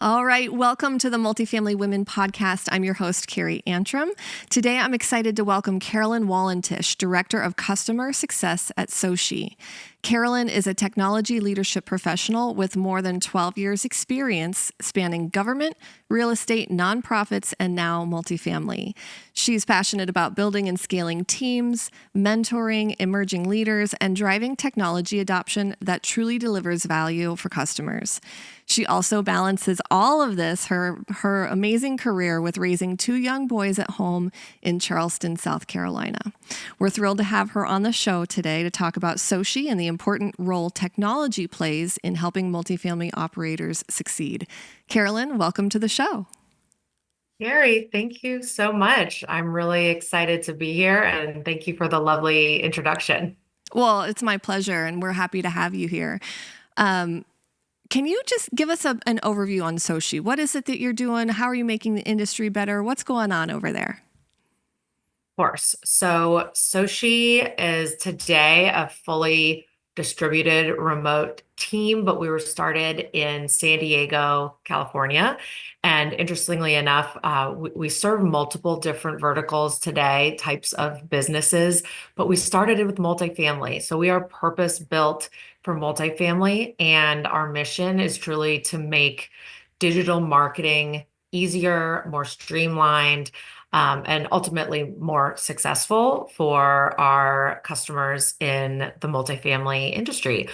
All right, welcome to the Multifamily Women Podcast. I'm your host, Carrie Antrim. Today, I'm excited to welcome Carolyn Wallentish, Director of Customer Success at SOCi. Carolyn is a technology leadership professional with more than 12 years' experience spanning government, real estate, nonprofits, and now multifamily. She's passionate about building and scaling teams, mentoring emerging leaders, and driving technology adoption that truly delivers value for customers. She also balances all of this, her amazing career, with raising two young boys at home in Charleston, South Carolina. We're thrilled to have her on the show today to talk about SOCi and the important role technology plays in helping multifamily operators succeed. Carolyn, welcome to the show. Gary, thank you so much. I'm really excited to be here, and thank you for the lovely introduction. Well, it's my pleasure, and we're happy to have you here. Can you just give us an overview on SOCi? What is it that you're doing? How are you making the industry better? What's going on over there? Of course. So SOCi is today a fully distributed remote team, but we were started in San Diego, California. And interestingly enough, we serve multiple different verticals today, types of businesses, but we started it with multifamily. So we are purpose built for multifamily, and our mission is truly to make digital marketing easier, more streamlined, and ultimately more successful for our customers in the multifamily industry.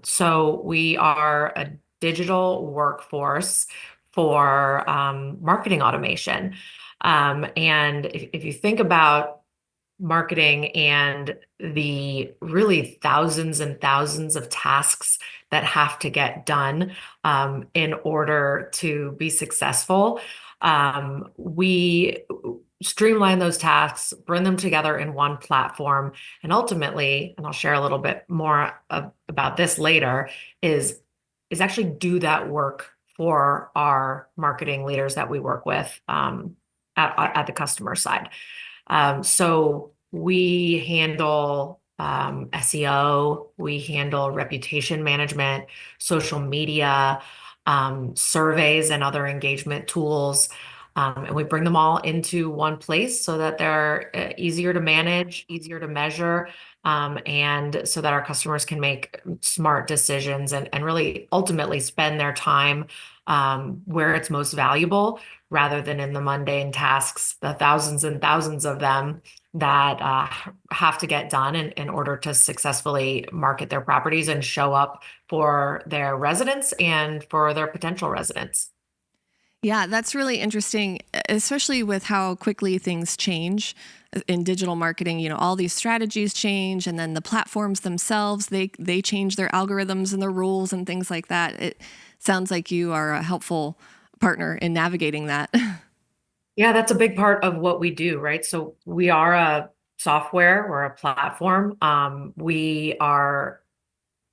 So we are a digital workforce for marketing automation. And if you think about marketing and the really thousands and thousands of tasks that have to get done in order to be successful, we streamline those tasks, bring them together in one platform, and ultimately, and I'll share a little bit more about this later, is actually do that work for our marketing leaders that we work with at the customer side. So we handle SEO, we handle reputation management, social media, surveys, and other engagement tools. And we bring them all into one place so that they're easier to manage, easier to measure, and so that our customers can make smart decisions and really ultimately spend their time where it's most valuable, rather than in the mundane tasks, the thousands and thousands of them that have to get done in order to successfully market their properties and show up for their residents and for their potential residents. Yeah, that's really interesting, especially with how quickly things change in digital marketing. You know, all these strategies change, and then the platforms themselves, they change their algorithms and their rules and things like that. It sounds like you are a helpful partner in navigating that. Yeah, that's a big part of what we do, right? So we are a software, we're a platform. We are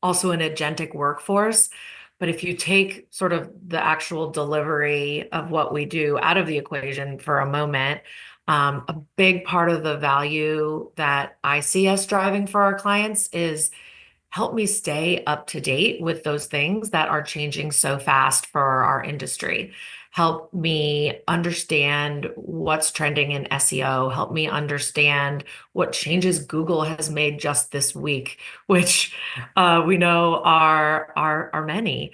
also an agentic workforce. But if you take sort of the actual delivery of what we do out of the equation for a moment, a big part of the value that I see us driving for our clients is help me stay up to date with those things that are changing so fast for our industry. Help me understand what's trending in SEO. Help me understand what changes Google has made just this week, which we know are many.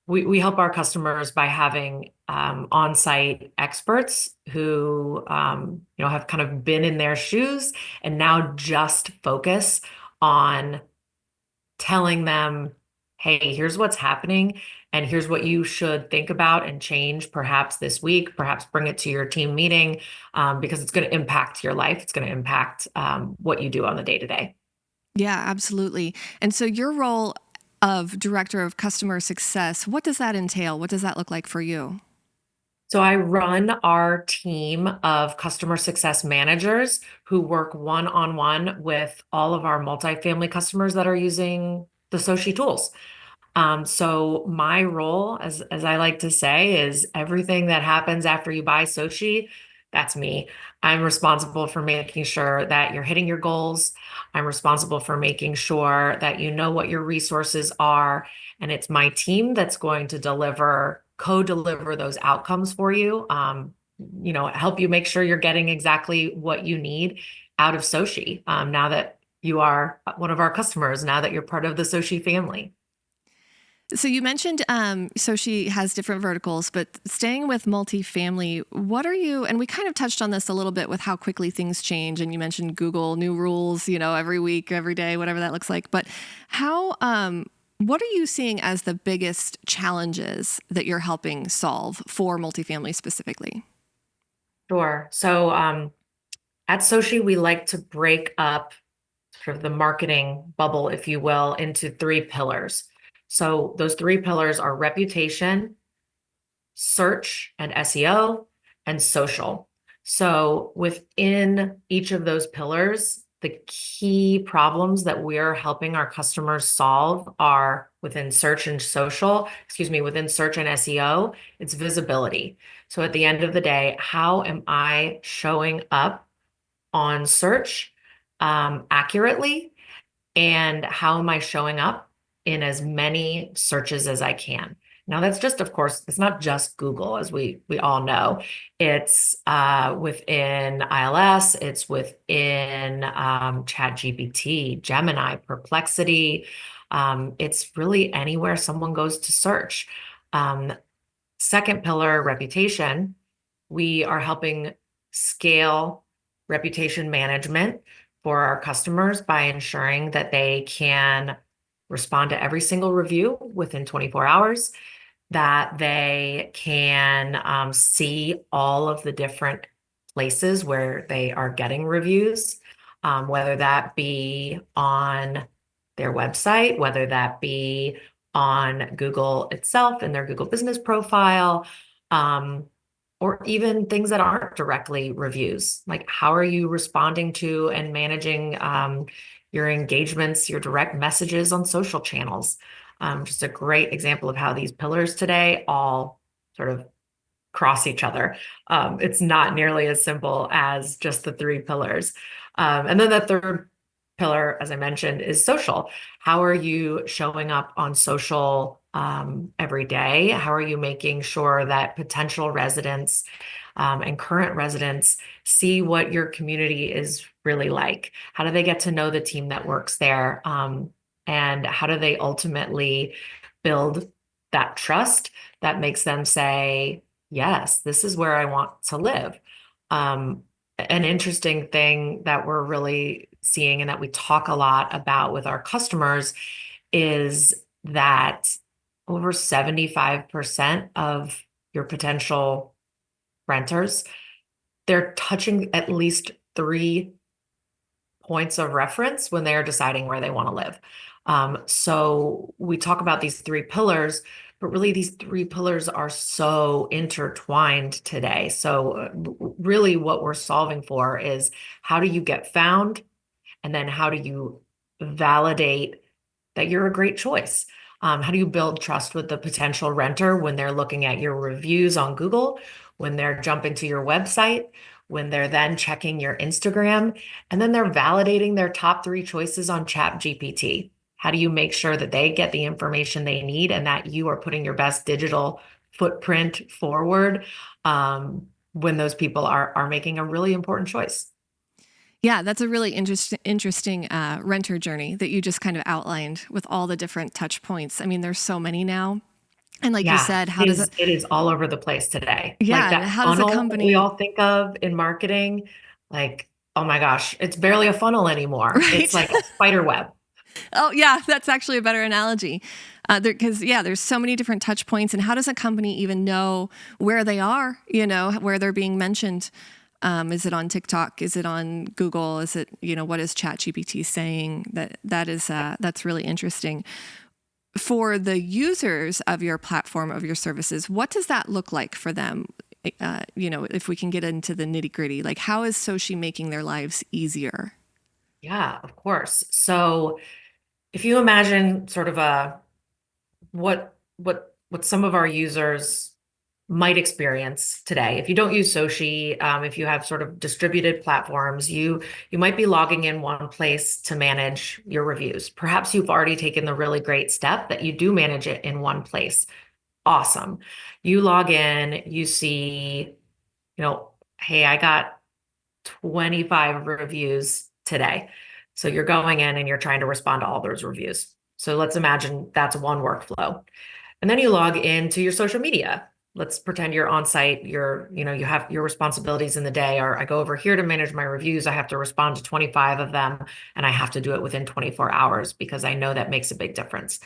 We help our customers by having on-site experts who have kind of been in their shoes and now just focus on telling them, hey, here's what's happening, and here's what you should think about and change perhaps this week, perhaps bring it to your team meeting, because it's going to impact your life. It's going to impact what you do on the day-to-day. Yeah, absolutely. And so your role of Director of Customer Success, what does that entail? What does that look like for you? So I run our team of customer success managers who work one-on-one with all of our multifamily customers that are using the SOCi tools. So my role, as I like to say, is everything that happens after you buy SOCi, That's me. I'm responsible for making sure that you're hitting your goals. I'm responsible for making sure that you know what your resources are. And it's my team that's going to co-deliver those outcomes for you. Help you make sure you're getting exactly what you need out of SOCi. Now that you are one of our customers, now that you're part of the SOCi family. So you mentioned so she has different verticals, but staying with multifamily, what are you, and we kind of touched on this a little bit with how quickly things change, and you mentioned Google, new rules, every week, every day, whatever that looks like. But what are you seeing as the biggest challenges that you're helping solve for multifamily specifically? Sure. So at SOCi, we like to break up sort of the marketing bubble, if you will, into three pillars. So those three pillars are reputation, search and SEO, and social. So within each of those pillars, the key problems that we're helping our customers solve are within search and within search and SEO, it's visibility. So at the end of the day, how am I showing up on search accurately? And how am I showing up in as many searches as I can? Now, that's just, of course, it's not just Google, as we all know. It's within ILS, it's within ChatGPT, Gemini, Perplexity. It's really anywhere someone goes to search. Um, Second pillar, reputation. We are helping scale reputation management for our customers by ensuring that they can respond to every single review within 24 hours, that they can see all of the different places where they are getting reviews, whether that be on their website, whether that be on Google itself in their Google business profile, or even things that aren't directly reviews. Like, how are you responding to and managing your engagements, your direct messages on social channels? Just a great example of how these pillars today all sort of cross each other. It's not nearly as simple as just the three pillars. And then the third pillar, as I mentioned, is social. How are you showing up on social every day? How are you making sure that potential residents and current residents see what your community is really like? How do they get to know the team that works there? And how do they ultimately build that trust that makes them say, yes, this is where I want to live? An interesting thing that we're really seeing and that we talk a lot about with our customers is that over 75% of your potential renters, they're touching at least three points of reference when they are deciding where they want to live. So we talk about these three pillars, but really these three pillars are so intertwined today. So really what we're solving for is, how do you get found? And then how do you validate that you're a great choice? How do you build trust with the potential renter when they're looking at your reviews on Google, when they're jumping to your website, when they're then checking your Instagram, and then they're validating their top three choices on ChatGPT? How do you make sure that they get the information they need and that you are putting your best digital footprint forward when those people are making a really important choice? Yeah, that's a really interesting renter journey that you just kind of outlined with all the different touch points. I mean, there's so many now. And like you Yeah, said, how does it, it is all over the place today. yeah, Like and that how does a funnel that we company, all think of in marketing, like, oh my gosh, it's barely a funnel anymore. It's right? like a spider web. Oh, yeah, that's actually a better analogy. Because, yeah, there's so many different touch points. And how does a company even know where they are, where they're being mentioned? Is it on TikTok? Is it on Google? Is it, what is ChatGPT saying? That's really interesting. For the users of your platform, of your services, what does that look like for them? If we can get into the nitty gritty, like how is SOCi making their lives easier? Yeah, of course. So if you imagine sort of what some of our users might experience today. If you don't use SOCi, if you have sort of distributed platforms, you might be logging in one place to manage your reviews. Perhaps you've already taken the really great step that you do manage it in one place. Awesome. You log in, you see, hey, I got 25 reviews today. So you're going in and you're trying to respond to all those reviews. So let's imagine that's one workflow. And then you log into your social media. Let's pretend you're on site. You have your responsibilities in the day are I go over here to manage my reviews. I have to respond to 25 of them, and I have to do it within 24 hours because I know that makes a big difference.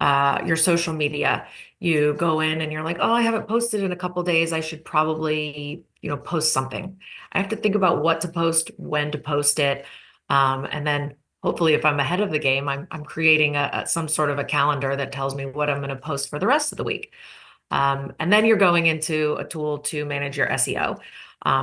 Your social media, you go in and you're like, oh, I haven't posted in a couple days. I should probably, post something. I have to think about what to post, when to post it. And then hopefully if I'm ahead of the game, I'm creating some sort of a calendar that tells me what I'm going to post for the rest of the week. And then you're going into a tool to manage your SEO.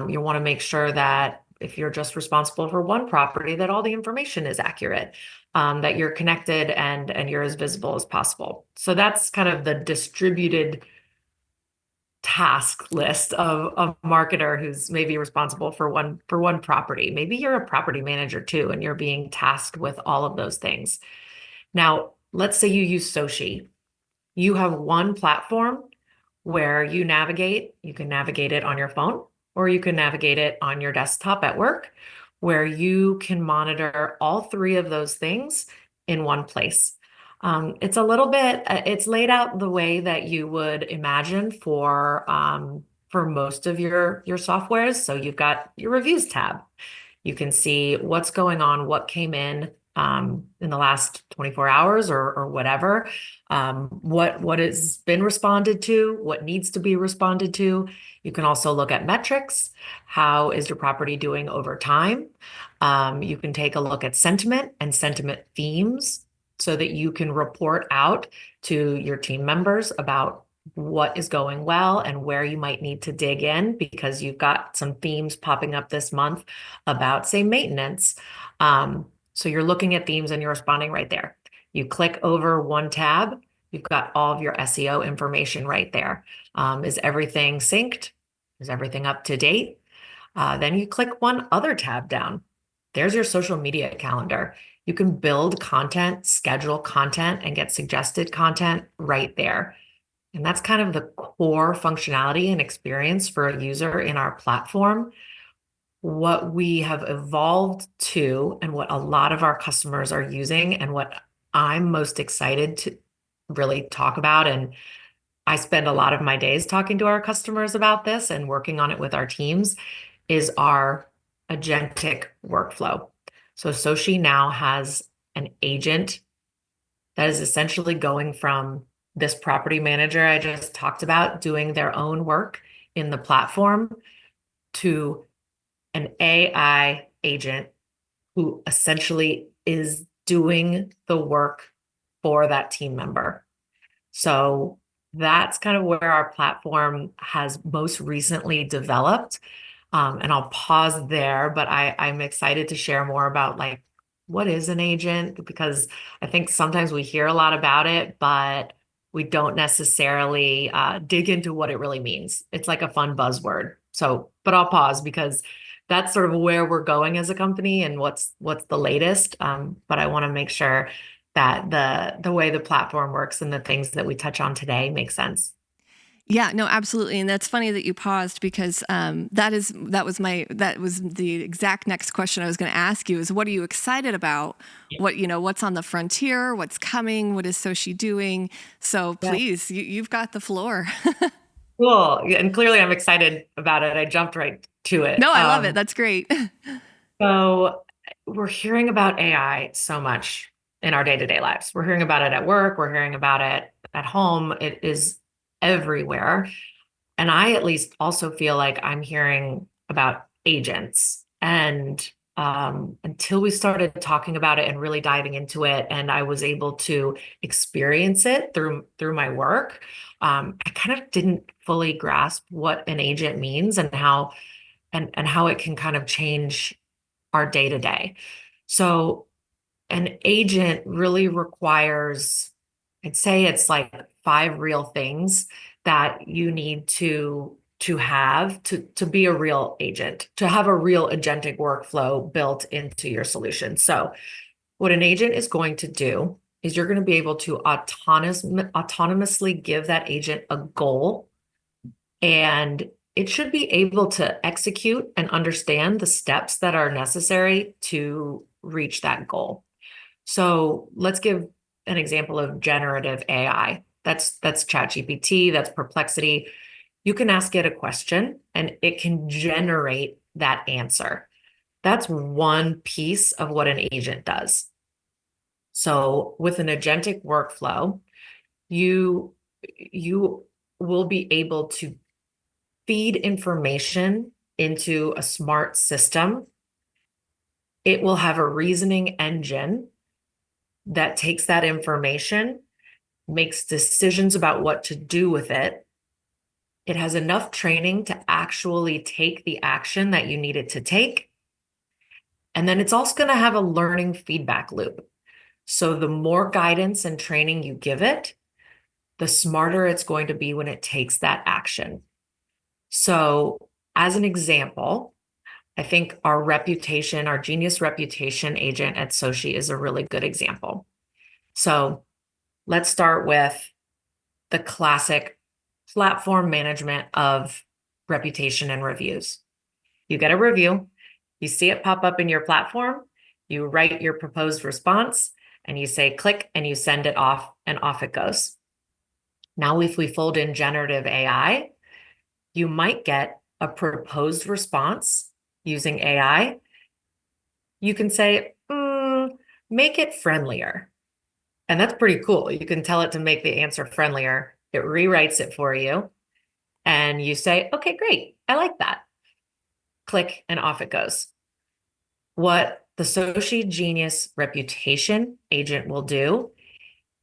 You want to make sure that if you're just responsible for one property, that all the information is accurate, that you're connected and you're as visible as possible. So that's kind of the distributed task list of a marketer who's maybe responsible for one property. Maybe you're a property manager too, and you're being tasked with all of those things. Now, let's say you use SOCi. You have one platform where you navigate. You can navigate it on your phone, or you can navigate it on your desktop at work, where you can monitor all three of those things in one place. It's a little bit, it's laid out the way that you would imagine for most of your softwares. So you've got your reviews tab. You can see what's going on, what came in the last 24 hours or whatever, what has been responded to, what needs to be responded to. You can also look at metrics. How is your property doing over time? You can take a look at sentiment and sentiment themes so that you can report out to your team members about what is going well and where you might need to dig in because you've got some themes popping up this month about, say, maintenance. So you're looking at themes and you're responding right there. You click over one tab, you've got all of your SEO information right there. Is everything synced? Is everything up to date? Then you click one other tab down. There's your social media calendar. You can build content, schedule content, and get suggested content right there. And that's kind of the core functionality and experience for a user in our platform. What we have evolved to, and what a lot of our customers are using, and what I'm most excited to really talk about. And I spend a lot of my days talking to our customers about this and working on it with our teams, is our agentic workflow. So SOCi now has an agent that is essentially going from this property manager I just talked about doing their own work in the platform to an AI agent who essentially is doing the work for that team member. So that's kind of where our platform has most recently developed. And I'll pause there, but I'm excited to share more about like what is an agent, because I think sometimes we hear a lot about it, but we don't necessarily dig into what it really means. It's like a fun buzzword. So, but I'll pause because that's sort of where we're going as a company and what's the latest. But I want to make sure that the way the platform works and the things that we touch on today make sense. Yeah, no, absolutely. And that's funny that you paused because that was the exact next question I was going to ask you is what are you excited about? Yeah. What's on the frontier? What's coming? What is SOCi doing? So please, you've got the floor. Cool. Yeah, and clearly I'm excited about it. I jumped right to it. No, I love it. That's great. So we're hearing about AI so much in our day-to-day lives. We're hearing about it at work. We're hearing about it at home. It is everywhere. And I at least also feel like I'm hearing about agents. And until we started talking about it and really diving into it, and I was able to experience it through my work, I kind of didn't fully grasp what an agent means and how it can kind of change our day to day. So an agent really requires I'd say it's like 5 real things that you need to have to be a real agent, to have a real agentic workflow built into your solution. So what an agent is going to do is you're going to be able to autonomously give that agent a goal, and it should be able to execute and understand the steps that are necessary to reach that goal. So let's give an example of generative AI. That's ChatGPT, that's Perplexity. You can ask it a question and it can generate that answer. That's one piece of what an agent does. So with an agentic workflow, you you will be able to feed information into a smart system. It will have a reasoning engine that takes that information, makes decisions about what to do with it. It has enough training to actually take the action that you need it to take. And then it's also going to have a learning feedback loop. So the more guidance and training you give it, the smarter it's going to be when it takes that action. So, as an example, I think our reputation, our genius reputation agent at SOCi is a really good example. So, let's start with the classic platform management of reputation and reviews. You get a review, you see it pop up in your platform, you write your proposed response, and you say click and you send it off, and off it goes. Now, if we fold in generative AI, you might get a proposed response using AI. You can say, make it friendlier. And that's pretty cool. You can tell it to make the answer friendlier. It rewrites it for you. And you say, okay, great. I like that. Click and off it goes. What the SOCi Genius Reputation Agent will do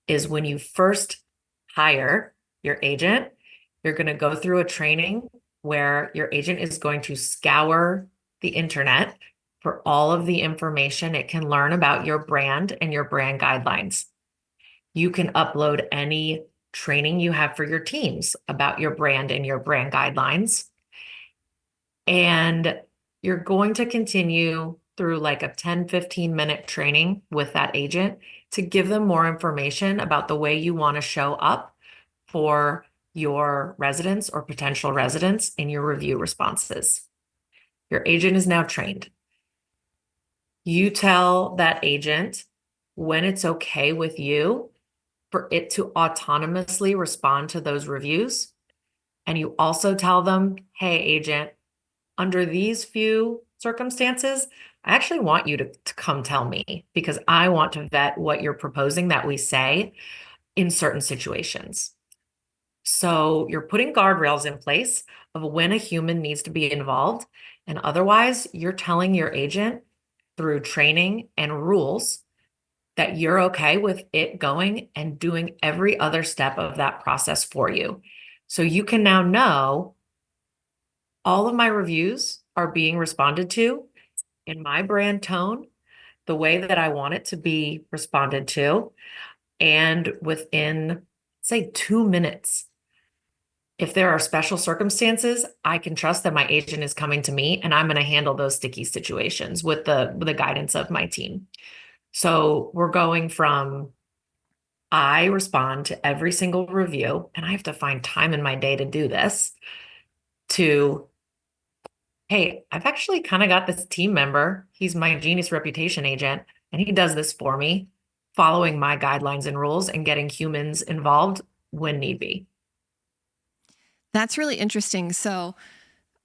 is when you first hire your agent, you're going to go through a training where your agent is going to scour the internet for all of the information it can learn about your brand and your brand guidelines. You can upload any training you have for your teams about your brand and your brand guidelines. And you're going to continue through like a 10-15 minute training with that agent to give them more information about the way you want to show up for your residents or potential residents in your review responses. Your agent is now trained. You tell that agent when it's okay with you for it to autonomously respond to those reviews. And you also tell them, hey, agent, under these few circumstances, I actually want you to come tell me because I want to vet what you're proposing that we say in certain situations. So you're putting guardrails in place of when a human needs to be involved. And otherwise, you're telling your agent through training and rules that you're okay with it going and doing every other step of that process for you. So you can now know all of my reviews are being responded to in my brand tone, the way that I want it to be responded to, and within, say, 2 minutes. If there are special circumstances, I can trust that my agent is coming to me and I'm going to handle those sticky situations with the guidance of my team. So we're going from I respond to every single review and I have to find time in my day to do this to, hey, I've actually kind of got this team member. He's my genius reputation agent and he does this for me, following my guidelines and rules and getting humans involved when need be. That's really interesting. So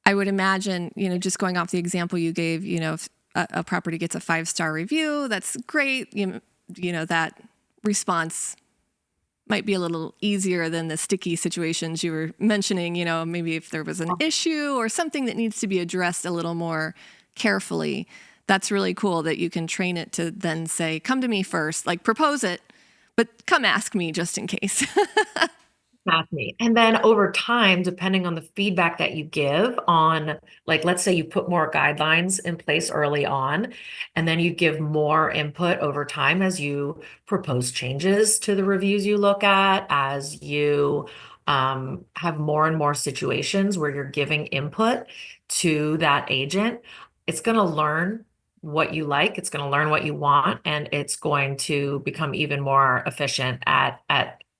I would imagine, just going off the example you gave, if a property gets a 5-star review, that's great. That response might be a little easier than the sticky situations you were mentioning, maybe if there was an issue or something that needs to be addressed a little more carefully. That's really cool that you can train it to then say, come to me first, like propose it, but come ask me just in case. That's me. And then over time, depending on the feedback that you give on, like, let's say you put more guidelines in place early on, and then you give more input over time as you propose changes to the reviews you look at, as you have more and more situations where you're giving input to that agent, it's going to learn what you like, it's going to learn what you want, and it's going to become even more efficient at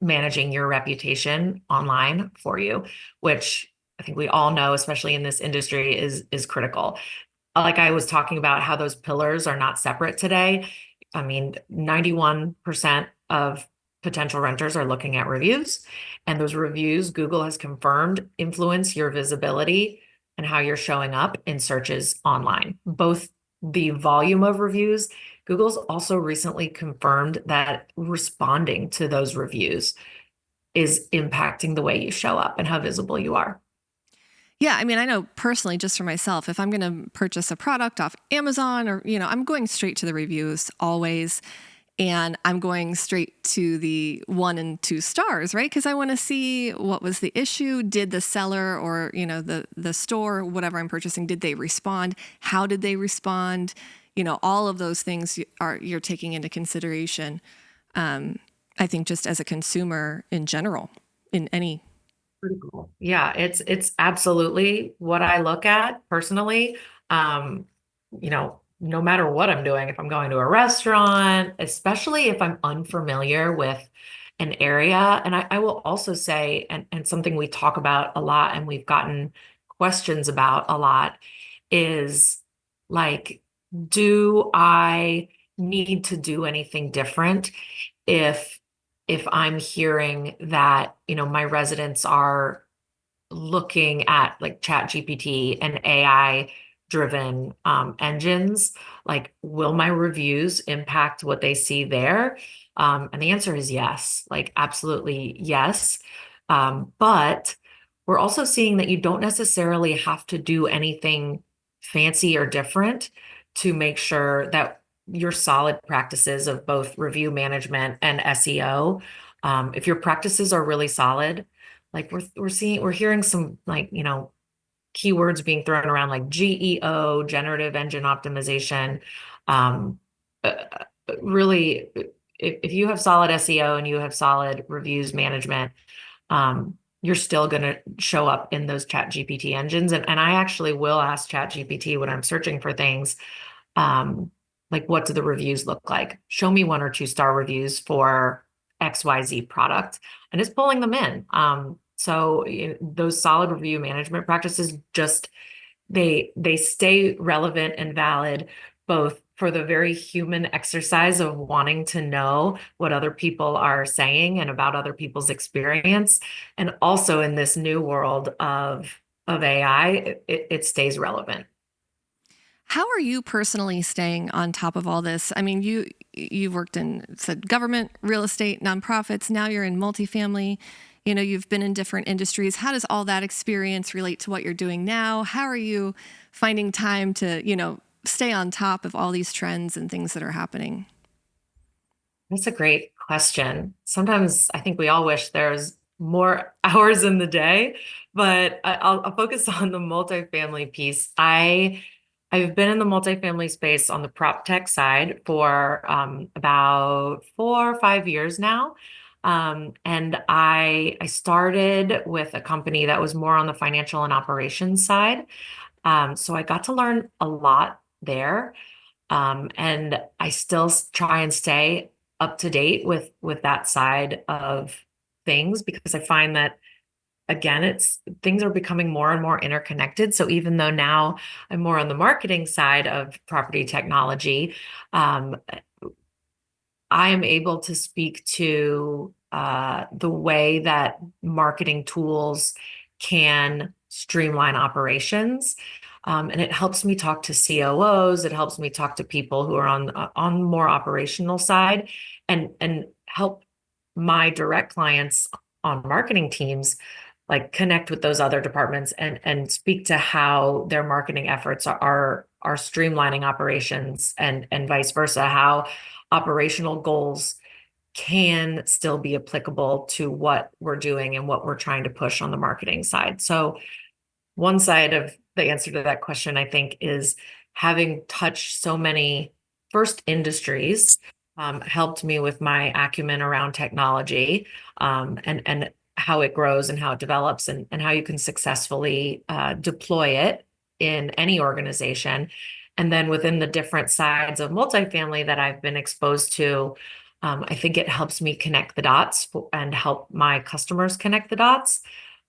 managing your reputation online for you, which I think we all know, especially in this industry, is critical. Like I was talking about how those pillars are not separate today. I mean, 91% of potential renters are looking at reviews, and those reviews, Google has confirmed, influence your visibility and how you're showing up in searches online. Both the volume of reviews, Google's also recently confirmed that responding to those reviews is impacting the way you show up and how visible you are. Yeah, I mean, I know personally, just for myself, if I'm going to purchase a product off Amazon or, I'm going straight to the reviews always. And I'm going straight to the 1 and 2 stars, right? Because I want to see what was the issue. Did the seller or, the store, whatever I'm purchasing, did they respond? How did they respond? All of those things you're taking into consideration. I think just as a consumer in general, in any. Pretty cool. Yeah, it's absolutely what I look at personally. Um, no matter what I'm doing, if I'm going to a restaurant, especially if I'm unfamiliar with an area. And I will also say, and something we talk about a lot and we've gotten questions about a lot is like, do I need to do anything different if I'm hearing that, my residents are looking at like chat GPT and AI driven engines, like will my reviews impact what they see there? And the answer is yes, like absolutely yes. But we're also seeing that you don't necessarily have to do anything fancy or different to make sure that your solid practices of both review management and SEO, if your practices are really solid, like we're hearing some like, keywords being thrown around like GEO, generative engine optimization. Um, really, if you have solid SEO and you have solid reviews management, you're still going to show up in those chat GPT engines. And I actually will ask chat GPT when I'm searching for things, like what do the reviews look like? Show me 1 or 2 star reviews for XYZ product, and it's pulling them in. So those solid review management practices just they stay relevant and valid both for the very human exercise of wanting to know what other people are saying and about other people's experience, and also in this new world of AI, it stays relevant. How are you personally staying on top of all this? I mean, you've worked in said government, real estate, nonprofits. Now you're in multifamily. You've been in different industries. How does all that experience relate to what you're doing now? How are you finding time to, stay on top of all these trends and things that are happening? That's a great question. Sometimes I think we all wish there's more hours in the day, but I'll focus on the multifamily piece. I've been in the multifamily space on the prop tech side for about 4 or 5 years now. And I started with a company that was more on the financial and operations side. So I got to learn a lot there. And I still try and stay up to date with that side of things because I find that again, it's things are becoming more and more interconnected. So even though now I'm more on the marketing side of property technology, um, I am able to speak to the way that marketing tools can streamline operations. And it helps me talk to COOs. It helps me talk to people who are on more operational side and help my direct clients on marketing teams like connect with those other departments and speak to how their marketing efforts are streamlining operations and vice versa, how operational goals can still be applicable to what we're doing and what we're trying to push on the marketing side. So one side of the answer to that question, I think, is having touched so many first industries, helped me with my acumen around technology, and how it grows and how it develops and how you can successfully deploy it in any organization. And then within the different sides of multifamily that I've been exposed to, I think it helps me connect the dots and help my customers connect the dots.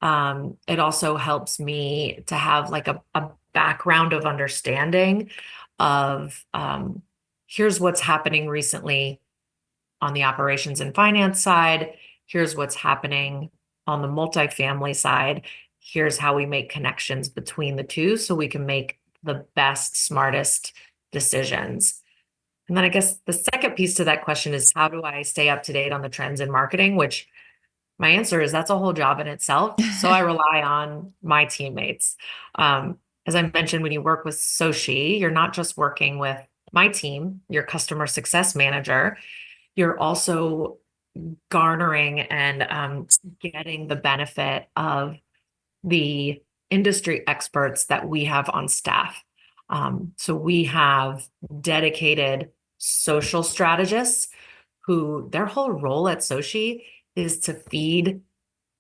It also helps me to have like a background of understanding of here's what's happening recently on the operations and finance side. Here's what's happening on the multifamily side. Here's how we make connections between the two so we can make the best, smartest decisions. And then I guess the second piece to that question is how do I stay up to date on the trends in marketing, which my answer is that's a whole job in itself. So I rely on my teammates. As I mentioned, when you work with SOCi, you're not just working with my team, your customer success manager, you're also garnering and getting the benefit of the industry experts that we have on staff. So we have dedicated social strategists who their whole role at SOCi is to feed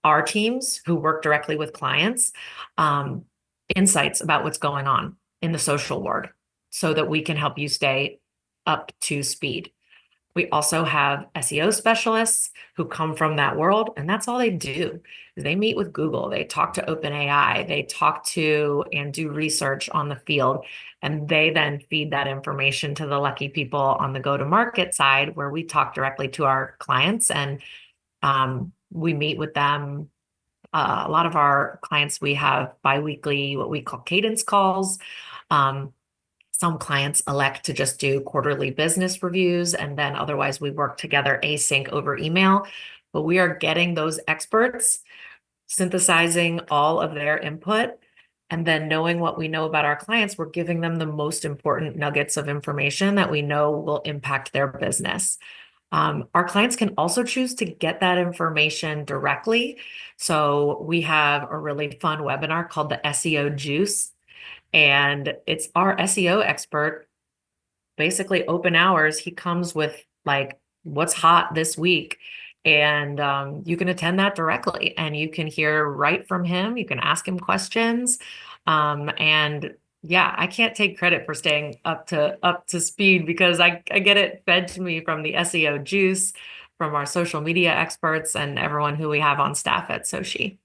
our teams who work directly with clients insights about what's going on in the social world so that we can help you stay up to speed. We also have SEO specialists who come from that world, and that's all they do. They meet with Google, they talk to OpenAI, they talk to and do research on the field, and they then feed that information to the lucky people on the go-to-market side where we talk directly to our clients and we meet with them. A lot of our clients, we have biweekly, what we call cadence calls. Some clients elect to just do quarterly business reviews, and then otherwise we work together async over email. But we are getting those experts, synthesizing all of their input, and then knowing what we know about our clients, we're giving them the most important nuggets of information that we know will impact their business. Our clients can also choose to get that information directly. So we have a really fun webinar called the SEO Juice. And it's our SEO expert, basically open hours. He comes with like what's hot this week. And you can attend that directly and you can hear right from him. You can ask him questions. And yeah, I can't take credit for staying up to speed because I get it fed to me from the SEO juice, from our social media experts and everyone who we have on staff at SOCi.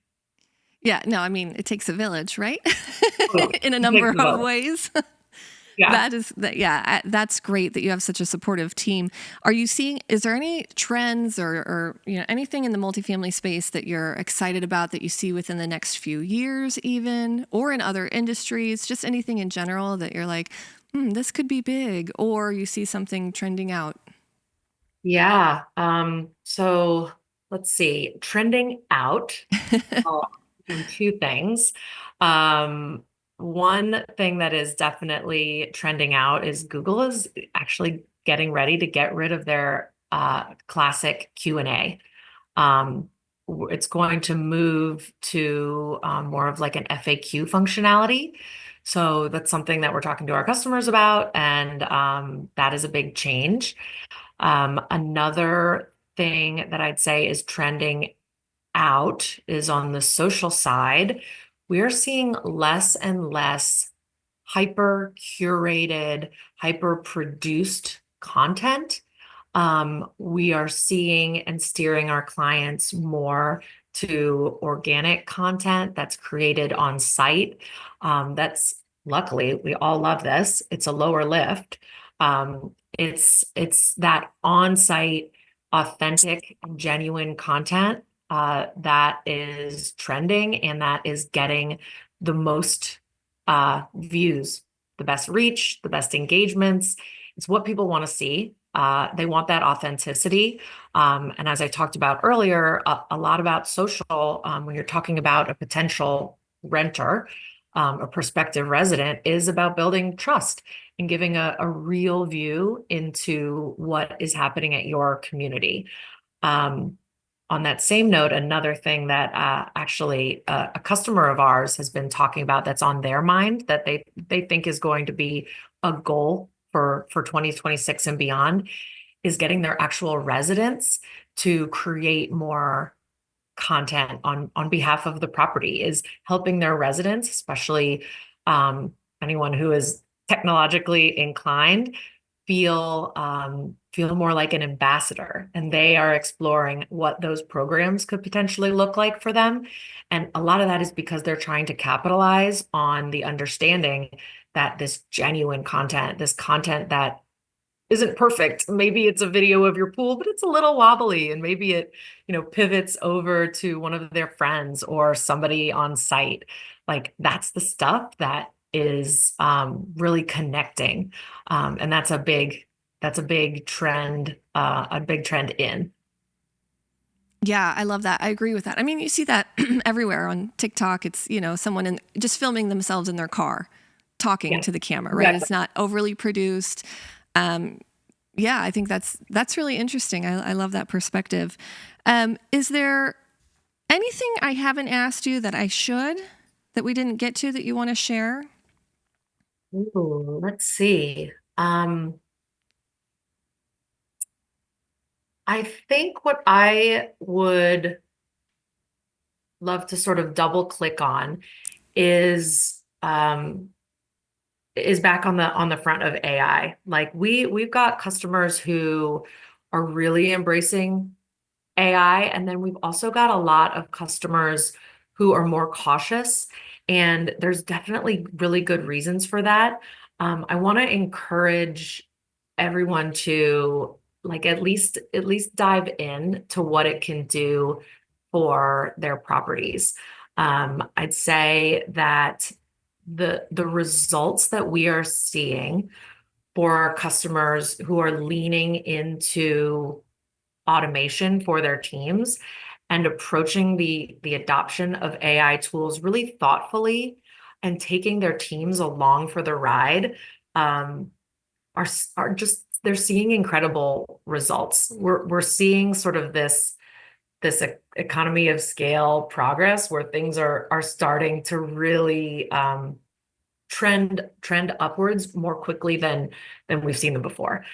Yeah, no, I mean, it takes a village, right? Oh, In a it number takes a of village. ways. Yeah. That's great that you have such a supportive team. Are you seeing, is there any trends or anything in the multifamily space that you're excited about that you see within the next few years even, or in other industries, just anything in general that you're like, this could be big, or you see something trending out? Yeah. So let's see, trending out. Well, doing two things. Um, One thing that is definitely trending out is Google is actually getting ready to get rid of their classic Q&A. It's going to move to more of like an FAQ functionality. So that's something that we're talking to our customers about, and that is a big change. Another thing that I'd say is trending out is on the social side. We are seeing less and less hyper curated, hyper produced content. We are seeing and steering our clients more to organic content that's created on site. That's luckily, we all love this. It's a lower lift. It's that on-site, authentic, genuine content that is trending and that is getting the most views, the best reach, the best engagements. It's what people want to see. They want that authenticity. And as I talked about earlier, a lot about social, when you're talking about a potential renter, a prospective resident, is about building trust and giving a real view into what is happening at your community. Um, on that same note, another thing that actually a customer of ours has been talking about that's on their mind that they think is going to be a goal for 2026 and beyond is getting their actual residents to create more content on behalf of the property, is helping their residents, especially um, anyone who is technologically inclined, feel more like an ambassador, and they are exploring what those programs could potentially look like for them. And a lot of that is because they're trying to capitalize on the understanding that this genuine content, this content that isn't perfect. Maybe it's a video of your pool, but it's a little wobbly, and maybe it, pivots over to one of their friends or somebody on site. Like that's the stuff that is really connecting, and that's a big trend, in. Yeah, I love that. I agree with that. I mean, you see that everywhere on TikTok. It's, someone just filming themselves in their car talking Yeah, to the camera, right? exactly. It's not overly produced. Yeah, I think that's really interesting. I love that perspective. Is there anything I haven't asked you that I should, that we didn't get to, that you want to share? Ooh, let's see. I think what I would love to sort of double click on is back on the front of AI. Like we've got customers who are really embracing AI, and then we've also got a lot of customers who are more cautious, and there's definitely really good reasons for that. I want to encourage everyone to like at least dive in to what it can do for their properties. I'd say that the results that we are seeing for our customers who are leaning into automation for their teams and approaching the adoption of AI tools really thoughtfully and taking their teams along for the ride, um, are just they're seeing incredible results. We're seeing sort of this economy of scale progress where things are starting to really trend upwards more quickly than we've seen them before.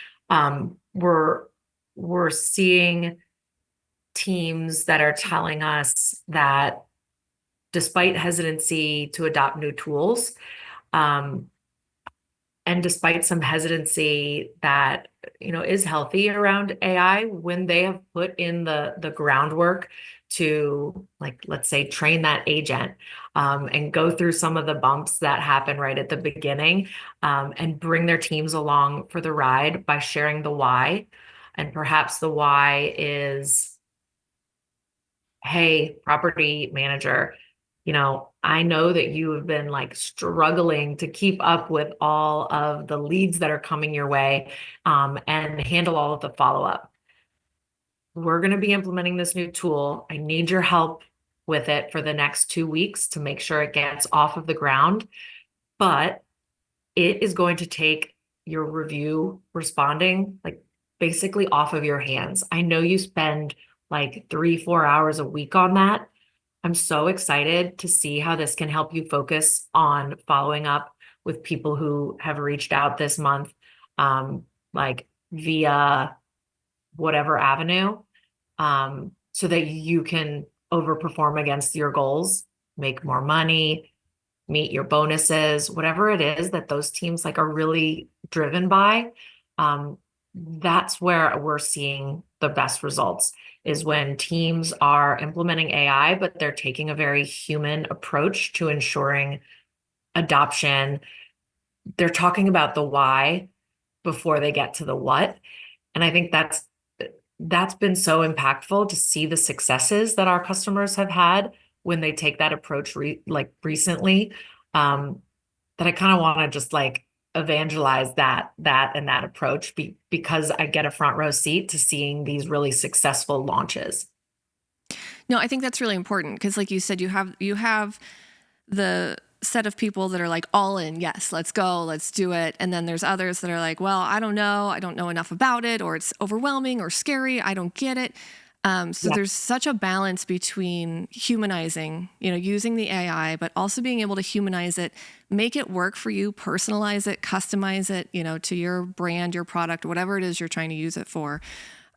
We're seeing teams that are telling us that despite hesitancy to adopt new tools, um, and despite some hesitancy that is healthy around AI, when they have put in the groundwork to, like, let's say, train that agent, and go through some of the bumps that happen right at the beginning, and bring their teams along for the ride by sharing the why. And perhaps the why is, hey, property manager, I know that you have been like struggling to keep up with all of the leads that are coming your way, and handle all of the follow-up. We're going to be implementing this new tool. I need your help with it for the next 2 weeks to make sure it gets off of the ground. But it is going to take your review responding like basically off of your hands. I know you spend like 3-4 hours a week on that. I'm so excited to see how this can help you focus on following up with people who have reached out this month, like via whatever avenue, so that you can overperform against your goals, make more money, meet your bonuses, whatever it is that those teams like are really driven by. That's where we're seeing the best results, is when teams are implementing AI, but they're taking a very human approach to ensuring adoption. They're talking about the why before they get to the what. And I think that's been so impactful to see the successes that our customers have had when they take that approach recently. That I kind of want to just like evangelize that approach because I get a front row seat to seeing these really successful launches. No, I think that's really important because, like you said, you have the set of people that are like all in. Yes, let's go, let's do it. And then there's others that are like, well, I don't know enough about it, or it's overwhelming or scary. I don't get it. So Yeah. there's such a balance between humanizing, using the AI, but also being able to humanize it, make it work for you, personalize it, customize it, to your brand, your product, whatever it is you're trying to use it for.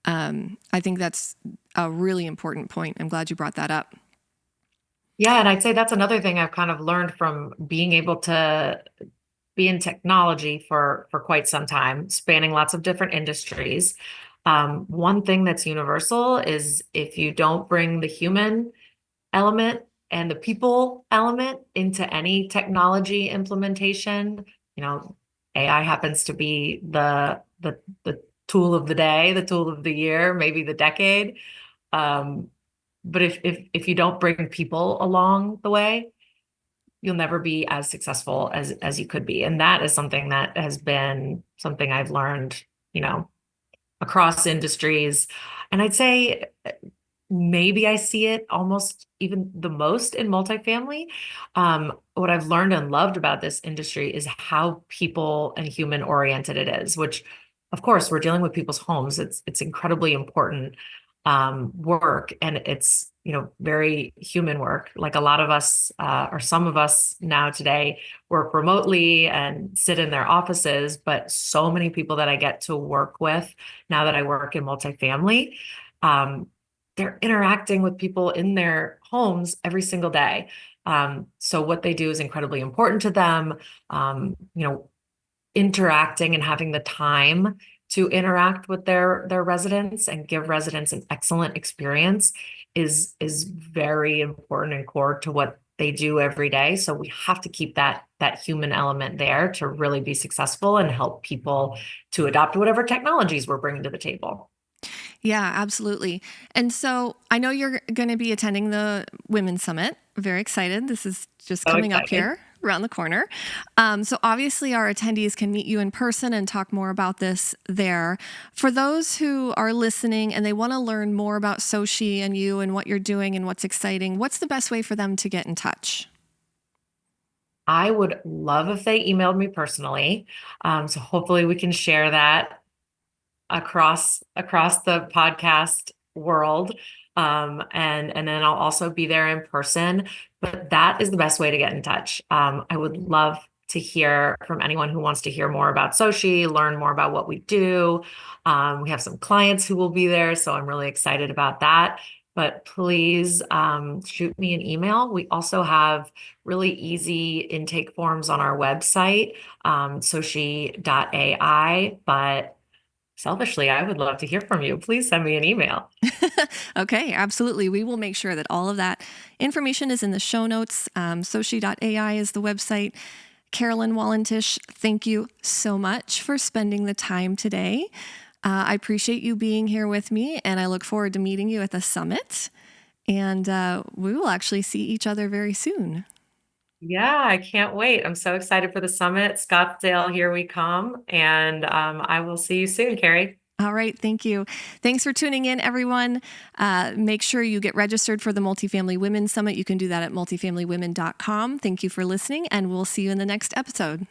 I think that's a really important point. I'm glad you brought that up. Yeah, and I'd say that's another thing I've kind of learned from being able to be in technology for quite some time, spanning lots of different industries. One thing that's universal is if you don't bring the human element and the people element into any technology implementation, you know, AI happens to be the tool of the day, the tool of the year, maybe the decade. Um, but if you don't bring people along the way, you'll never be as successful as you could be. And that is something that has been something I've learned, you know, across industries. And I'd say maybe I see it almost even the most in multifamily. What I've learned and loved about this industry is how people and human oriented it is, which of course we're dealing with people's homes. It's incredibly important work, and it's, you know, very human work. Like a lot of us, or some of us now today, work remotely and sit in their offices, but so many people that I get to work with now that I work in multifamily, they're interacting with people in their homes every single day. So what they do is incredibly important to them. You know, interacting and having the time to interact with their residents and give residents an excellent experience is very important and core to what they do every day. So we have to keep that human element there to really be successful and help people to adopt whatever technologies we're bringing to the table. Yeah, absolutely. And so I know you're going to be attending the Women's Summit. Very excited. This is just So coming up excited. here around the corner. So obviously our attendees can meet you in person and talk more about this there. For those who are listening and they want to learn more about SOCi and you and what you're doing and what's exciting, what's the best way for them to get in touch? I would love if they emailed me personally. So hopefully we can share that across the podcast world. And then I'll also be there in person. But that is the best way to get in touch. I would love to hear from anyone who wants to hear more about SOCi, learn more about what we do. We have some clients who will be there, so I'm really excited about that. But please shoot me an email. We also have really easy intake forms on our website, SOCi.ai. But selfishly, I would love to hear from you. Please send me an email. Okay, absolutely. We will make sure that all of that information is in the show notes. SOCi.ai is the website. Carolyn Wallentish, thank you so much for spending the time today. I appreciate you being here with me, and I look forward to meeting you at the summit. And we will actually see each other very soon. Yeah, I can't wait. I'm so excited for the summit. Scottsdale, here we come. And I will see you soon, Carrie. All right. Thank you. Thanks for tuning in, everyone. Make sure you get registered for the Multifamily Women Summit. You can do that at multifamilywomen.com. Thank you for listening, and we'll see you in the next episode.